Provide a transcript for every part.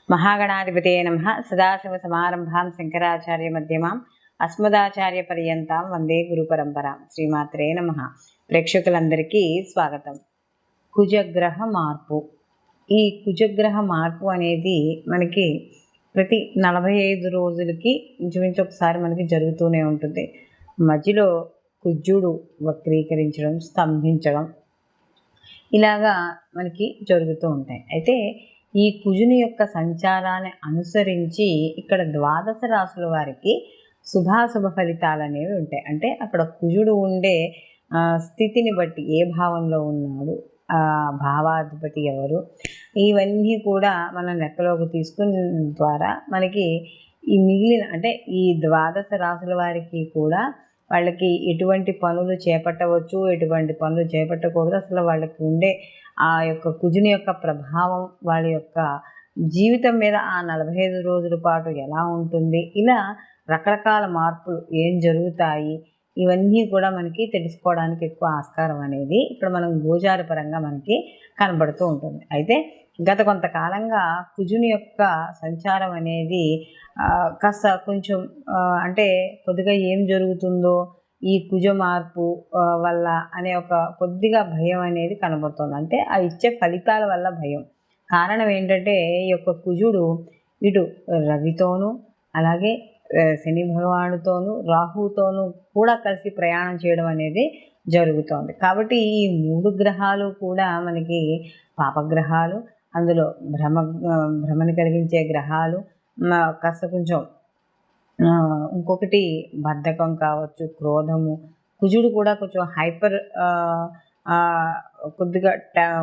महागणाधिपतये नमः। सदाशिवसमारम्भां शंकराचार्यमध्यमाम् अस्मदाचार्यपर्यन्तां వందే గురుపరంపరాం. శ్రీమాత్రే నమః. ప్రేక్షకులందరికీ స్వాగతం. కుజగ్రహ మార్పు. ఈ కుజగ్రహ మార్పు అనేది మనకి ప్రతి 45 రోజులకి ఇంచుమించు ఒకసారి మనకి జరుగుతూనే ఉంటుంది. మధ్యలో కుజుడు వక్రీకరించడం, స్తంభించడం ఇలాగా మనకి జరుగుతూ ఉంటాయి. అయితే ఈ కుజుని యొక్క సంచారాన్ని అనుసరించి ఇక్కడ ద్వాదశ రాశుల వారికి శుభాశుభ ఫలితాలు అనేవి ఉంటాయి. అంటే అక్కడ కుజుడు ఉండే స్థితిని బట్టి ఏ భావంలో ఉన్నాడు, ఆ భావాధిపతి ఎవరు, ఇవన్నీ కూడా మనం లెక్కలోకి తీసుకున్న ద్వారా మనకి ఈ మిగిలిన అంటే ఈ ద్వాదశ రాశుల వారికి కూడా వాళ్ళకి ఎటువంటి పనులు చేపట్టవచ్చు, ఎటువంటి పనులు చేపట్టకూడదు, అసలు వాళ్ళకి ఉండే ఆ యొక్క కుజుని యొక్క ప్రభావం వాళ్ళ యొక్క జీవితం మీద ఆ 45 రోజుల పాటు ఎలా ఉంటుంది, ఇలా రకరకాల మార్పులు ఏం జరుగుతాయి, ఇవన్నీ కూడా మనకి తెలుసుకోవడానికి ఎక్కువ ఆస్కారం అనేది ఇక్కడ మనం గోచార పరంగా మనకి కనబడుతూ ఉంటుంది. అయితే గత కొంతకాలంగా కుజుని యొక్క సంచారం అనేది కాస్త కొంచెం అంటే కొద్దిగా ఏం జరుగుతుందో ఈ కుజ మార్పు వల్ల అనే ఒక కొద్దిగా భయం అనేది కనబడుతుంది. అంటే ఆ ఇచ్చే ఫలితాల వల్ల భయం. కారణం ఏంటంటే ఈ యొక్క కుజుడు ఇటు రవితోనూ అలాగే శని భగవానుతోనూ రాహుతోనూ కూడా కలిసి ప్రయాణం చేయడం అనేది జరుగుతోంది. కాబట్టి ఈ 3 గ్రహాలు కూడా మనకి పాపగ్రహాలు, అందులో భ్రమని కలిగించే గ్రహాలు, కాస్త కొంచెం ఇంకొకటి బద్ధకం కావచ్చు, క్రోధము. కుజుడు కూడా కొంచెం హైపర్ కొద్దిగా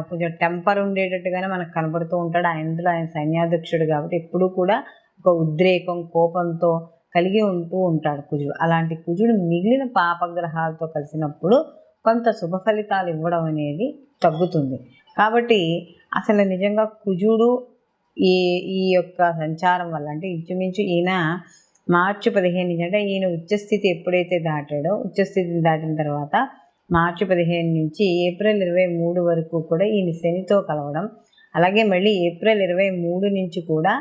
కొంచెం టెంపర్ ఉండేటట్టుగానే మనకు కనబడుతూ ఉంటాడు. ఆయన సైన్యాధ్యక్షుడు కాబట్టి ఎప్పుడూ కూడా ఒక ఉద్రేకం, కోపంతో కలిగి ఉంటూ ఉంటాడు కుజుడు. అలాంటి కుజుడు మిగిలిన పాపగ్రహాలతో కలిసినప్పుడు కొంత శుభ ఫలితాలు ఇవ్వడం అనేది తగ్గుతుంది. కాబట్టి అసలు నిజంగా కుజుడు ఈ యొక్క సంచారం వల్ల అంటే ఇంచుమించు ఈయన మార్చి 15 నుంచి అంటే ఈయన ఉచ్చస్థితి ఎప్పుడైతే దాటాడో, ఉచ్చస్థితిని దాటిన తర్వాత మార్చి 15 నుంచి ఏప్రిల్ 23 వరకు కూడా ఈయన శనితో కలవడం, అలాగే మళ్ళీ ఏప్రిల్ 23 నుంచి కూడా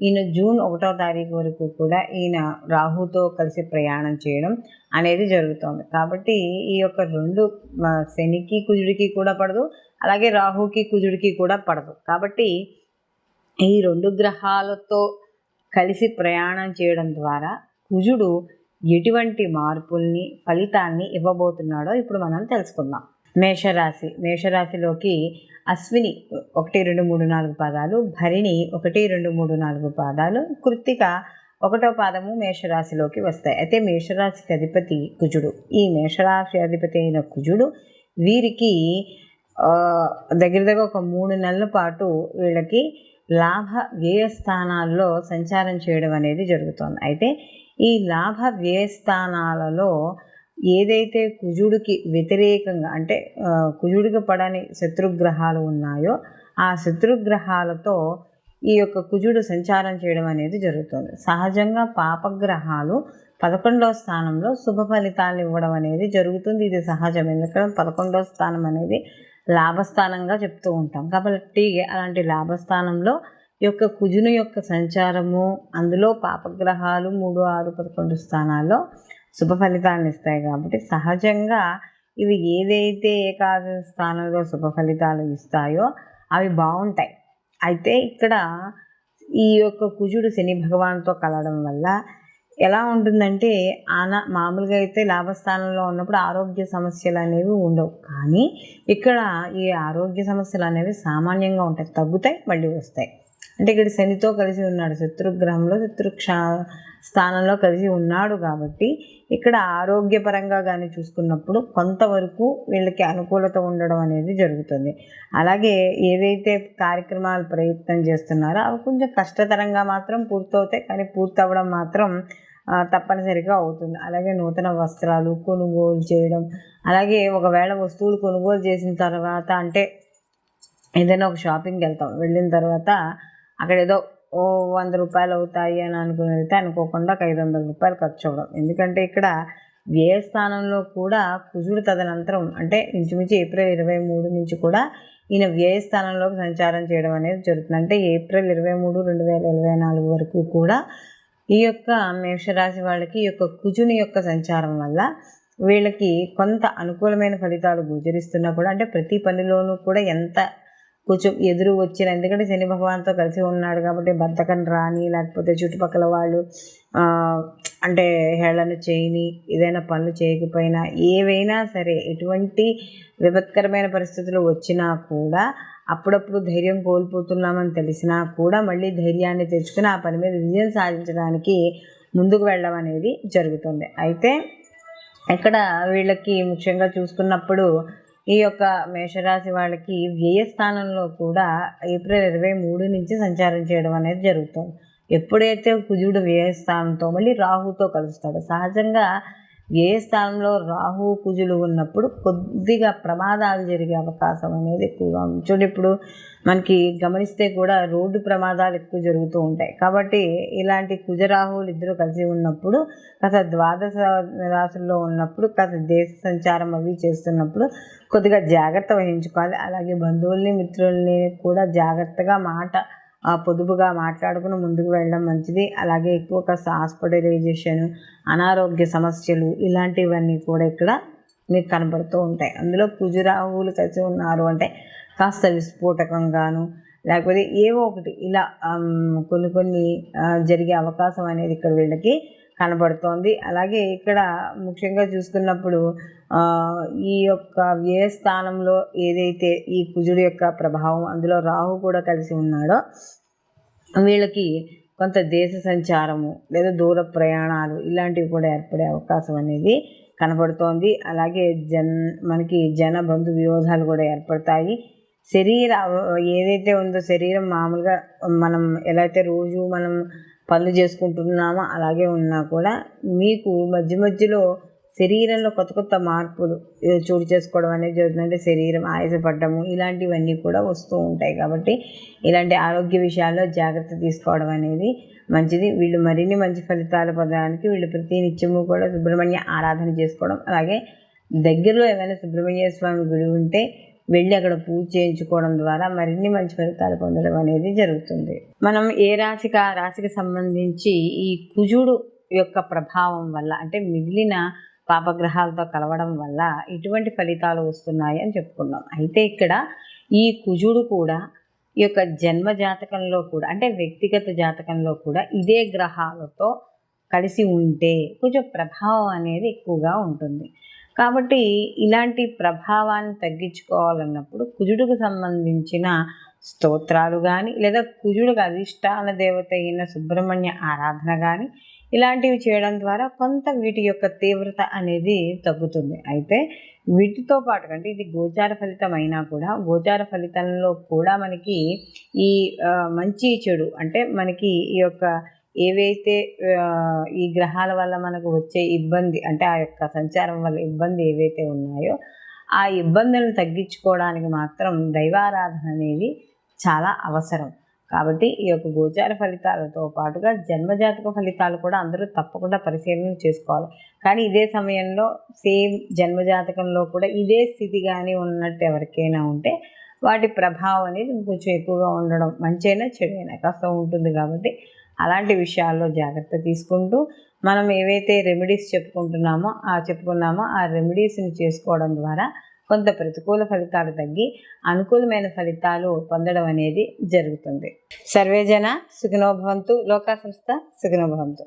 ఈయన జూన్ 1వ తారీఖు వరకు కూడా ఈయన రాహుతో కలిసి ప్రయాణం చేయడం అనేది జరుగుతుంది. కాబట్టి ఈ యొక్క 2 శనికి కుజుడికి కూడా పడదు, అలాగే రాహుకి కుజుడికి కూడా పడదు. కాబట్టి ఈ 2 గ్రహాలతో కలిసి ప్రయాణం చేయడం ద్వారా కుజుడు ఎటువంటి మార్పుల్ని, ఫలితాన్ని ఇవ్వబోతున్నాడో ఇప్పుడు మనం తెలుసుకుందాం. మేషరాశిలోకి అశ్విని 1, 2, 3, 4 పాదాలు, భరిణి 1, 2, 3, 4 పాదాలు, కృత్తిక 1వ పాదము మేషరాశిలోకి వస్తాయి. అయితే మేషరాశికి అధిపతి కుజుడు. ఈ మేషరాశి అధిపతి అయిన కుజుడు వీరికి దగ్గర ఒక 3 నెలల పాటు వీళ్ళకి లాభ వ్యయ స్థానాల్లో సంచారం చేయడం అనేది జరుగుతుంది. అయితే ఈ లాభ వ్యయ స్థానాలలో ఏదైతే కుజుడికి వ్యతిరేకంగా అంటే కుజుడికి పడని శత్రుగ్రహాలు ఉన్నాయో ఆ శత్రుగ్రహాలతో ఈ యొక్క కుజుడు సంచారం చేయడం అనేది జరుగుతుంది. సహజంగా పాపగ్రహాలు 11వ స్థానంలో శుభ ఫలితాలు ఇవ్వడం అనేది జరుగుతుంది. ఇది సహజం. ఎందుకంటే 11వ స్థానం అనేది లాభస్థానంగా చెప్తూ ఉంటాం. కాబట్టి అలాంటి లాభస్థానంలో ఈ యొక్క కుజుని యొక్క సంచారము, అందులో పాపగ్రహాలు 3, 6, 11 స్థానాల్లో శుభ ఫలితాలను ఇస్తాయి. కాబట్టి సహజంగా ఇవి ఏదైతే ఏకాదశ స్థానంలో శుభ ఫలితాలు ఇస్తాయో అవి బాగుంటాయి. అయితే ఇక్కడ ఈ యొక్క కుజుడు శని భగవానుతో కలవడం వల్ల ఎలా ఉంటుందంటే మామూలుగా అయితే లాభస్థానంలో ఉన్నప్పుడు ఆరోగ్య సమస్యలు అనేవి ఉండవు. కానీ ఇక్కడ ఈ ఆరోగ్య సమస్యలు అనేవి సామాన్యంగా ఉంటాయి, తగ్గుతాయి, మళ్ళీ వస్తాయి. అంటే ఇక్కడ శనితో కలిసి ఉన్నాడు, శత్రుగ్రహంలో స్థానంలో కలిసి ఉన్నాడు. కాబట్టి ఇక్కడ ఆరోగ్యపరంగా కానీ చూసుకున్నప్పుడు కొంతవరకు వీళ్ళకి అనుకూలత ఉండడం అనేది జరుగుతుంది. అలాగే ఏదైతే కార్యక్రమాలు ప్రయత్నం చేస్తున్నారో అవి కొంచెం కష్టతరంగా మాత్రం పూర్తవుతాయి, కానీ పూర్తవడం మాత్రం తప్పనిసరిగా అవుతుంది. అలాగే నూతన వస్త్రాలు కొనుగోలు చేయడం, అలాగే ఒకవేళ వస్తువులు కొనుగోలు చేసిన తర్వాత అంటే ఏదైనా ఒక షాపింగ్కి వెళ్తాం, వెళ్ళిన తర్వాత అక్కడ ఏదో 100 రూపాయలు అవుతాయి అని అనుకుని వెళ్తే అనుకోకుండా 500 రూపాయలు ఖర్చు అవ్వడం. ఎందుకంటే ఇక్కడ వ్యయస్థానంలో కూడా కుజుడు తదనంతరం అంటే ఇంచుమించు ఏప్రిల్ 23 నుంచి కూడా ఈయన వ్యయస్థానంలోకి సంచారం చేయడం అనేది జరుగుతుంది. అంటే ఏప్రిల్ 23, 2024 వరకు కూడా ఈ యొక్క మేషరాశి వాళ్ళకి ఈ యొక్క కుజుని యొక్క సంచారం వల్ల వీళ్ళకి కొంత అనుకూలమైన ఫలితాలు గోచరిస్తున్నా కూడా, అంటే ప్రతి పనిలోనూ కూడా ఎంత కొంచెం ఎదురు వచ్చిన, ఎందుకంటే శని భగవాన్తో కలిసి ఉన్నాడు కాబట్టి బద్ధకం రాని, లేకపోతే చుట్టుపక్కల వాళ్ళు అంటే హేళన చేయని, ఏదైనా పనులు చేయకపోయినా, ఏవైనా సరే ఎటువంటి విపత్కరమైన పరిస్థితులు వచ్చినా కూడా అప్పుడప్పుడు ధైర్యం కోల్పోతున్నామని తెలిసినా కూడా మళ్ళీ ధైర్యాన్ని తెచ్చుకుని ఆ పని మీద విజయం సాధించడానికి ముందుకు వెళ్ళడం అనేది జరుగుతుంది. అయితే ఇక్కడ వీళ్ళకి ముఖ్యంగా చూసుకున్నప్పుడు ఈ యొక్క మేషరాశి వాళ్ళకి వ్యయస్థానంలో కూడా ఏప్రిల్ 23 నుంచి సంచారం చేయడం అనేది జరుగుతుంది. ఎప్పుడైతే కుజుడు వ్యయస్థానంతో మళ్ళీ రాహుతో కలుస్తాడో, సహజంగా వ్యయస్థానంలో రాహు కుజులు ఉన్నప్పుడు కొద్దిగా ప్రమాదాలు జరిగే అవకాశం అనేది ఎక్కువగా ఉంది. చూడండి, ఇప్పుడు మనకి గమనిస్తే కూడా రోడ్డు ప్రమాదాలు ఎక్కువ జరుగుతూ ఉంటాయి. కాబట్టి ఇలాంటి కుజరాహువులు ఇద్దరు కలిసి ఉన్నప్పుడు, కాస్త ద్వాదశ రాశుల్లో ఉన్నప్పుడు, కాస్త దేశ సంచారం అవి చేస్తున్నప్పుడు కొద్దిగా జాగ్రత్త వహించుకోవాలి. అలాగే బంధువుల్ని మిత్రుల్ని కూడా జాగ్రత్తగా పొదుపుగా మాట్లాడుకుని ముందుకు వెళ్ళడం మంచిది. అలాగే ఎక్కువ కాస్త హాస్పిటలైజేషన్, అనారోగ్య సమస్యలు ఇలాంటివన్నీ కూడా ఇక్కడ మీకు కనబడుతూ ఉంటాయి. అందులో కుజరాహువులు కలిసి ఉన్నారు అంటే కాస్త విస్ఫోటకంగాను, లేకపోతే ఏవో ఒకటి ఇలా కొన్ని జరిగే అవకాశం అనేది ఇక్కడ వీళ్ళకి కనబడుతోంది. అలాగే ఇక్కడ ముఖ్యంగా చూసుకున్నప్పుడు ఈ యొక్క వ్యయస్థానంలో ఏదైతే ఈ కుజుడు యొక్క ప్రభావం, అందులో రాహు కూడా కలిసి ఉన్నాడో వీళ్ళకి కొంత దేశ సంచారము లేదా దూర ప్రయాణాలు ఇలాంటివి కూడా ఏర్పడే అవకాశం అనేది కనబడుతోంది. అలాగే మనకి జన బంధు విరోధాలు కూడా ఏర్పడతాయి. ఏదైతే ఉందో శరీరం మామూలుగా మనం ఎలా అయితే రోజు మనం పనులు చేసుకుంటున్నామో అలాగే ఉన్నా కూడా మీకు మధ్యలో శరీరంలో కొత్త మార్పులు చోటు చేసుకోవడం అనేది జరుగుతుంది. అంటే శరీరం ఆయాసపడ్డము ఇలాంటివన్నీ కూడా వస్తూ ఉంటాయి. కాబట్టి ఇలాంటి ఆరోగ్య విషయాల్లో జాగ్రత్త తీసుకోవడం అనేది మంచిది. వీళ్ళు మరిన్ని మంచి ఫలితాలు పొందడానికి వీళ్ళు ప్రతి నిత్యము కూడా సుబ్రహ్మణ్య ఆరాధన చేసుకోవడం, అలాగే దగ్గరలో ఏమైనా సుబ్రహ్మణ్య స్వామి గుడి ఉంటే వెళ్ళి అక్కడ పూజ చేయించుకోవడం ద్వారా మరిన్ని మంచి ఫలితాలు పొందడం అనేది జరుగుతుంది. మనం ఏ రాశికి ఆ రాశికి సంబంధించి ఈ కుజుడు యొక్క ప్రభావం వల్ల, అంటే మిగిలిన పాపగ్రహాలతో కలవడం వల్ల ఇటువంటి ఫలితాలు వస్తున్నాయి అని చెప్పుకున్నాం. అయితే ఇక్కడ ఈ కుజుడు కూడా ఈ యొక్క జన్మ జాతకంలో కూడా, అంటే వ్యక్తిగత జాతకంలో కూడా ఇదే గ్రహాలతో కలిసి ఉంటే కొంచెం ప్రభావం అనేది ఎక్కువగా ఉంటుంది. కాబట్టి ఇలాంటి ప్రభావాన్ని తగ్గించుకోవాలన్నప్పుడు కుజుడికి సంబంధించిన స్తోత్రాలు కానీ, లేదా కుజుడికి అధిష్టాన దేవత అయిన సుబ్రహ్మణ్య ఆరాధన కానీ ఇలాంటివి చేయడం ద్వారా కొంత వీటి యొక్క తీవ్రత అనేది తగ్గుతుంది. అయితే వీటితో పాటు, అంటే ఇది గోచార ఫలితం అయినా కూడా, గోచార ఫలితంలో కూడా మనకి ఈ మంచి చెడు, అంటే మనకి ఈ యొక్క ఏవైతే ఈ గ్రహాల వల్ల మనకు వచ్చే ఇబ్బంది, అంటే ఆ యొక్క సంచారం వల్ల ఇబ్బంది ఏవైతే ఉన్నాయో ఆ ఇబ్బందులను తగ్గించుకోవడానికి మాత్రం దైవారాధన అనేది చాలా అవసరం. కాబట్టి ఈ యొక్క గోచార ఫలితాలతో పాటుగా జన్మజాతక ఫలితాలు కూడా అందరూ తప్పకుండా పరిశీలన చేసుకోవాలి. కానీ ఇదే సమయంలో సేమ్ జన్మజాతకంలో కూడా ఇదే స్థితి కానీ ఉన్నట్టు ఎవరికైనా ఉంటే వాటి ప్రభావం అనేది కొంచెం ఎక్కువగా ఉండడం, మంచైనా చెడైనా కాస్త ఉంటుంది. కాబట్టి అలాంటి విషయాల్లో జాగ్రత్త తీసుకుంటూ మనం ఏవైతే రెమెడీస్ చెప్పుకున్నామో ఆ రెమెడీస్ని చేసుకోవడం ద్వారా కొంత ప్రతికూల ఫలితాలు తగ్గి అనుకూలమైన ఫలితాలు పొందడం అనేది జరుగుతుంది. సర్వేజన సుఖినో భవంతు. లోకా సంస్థ సుఖినో భవంతు.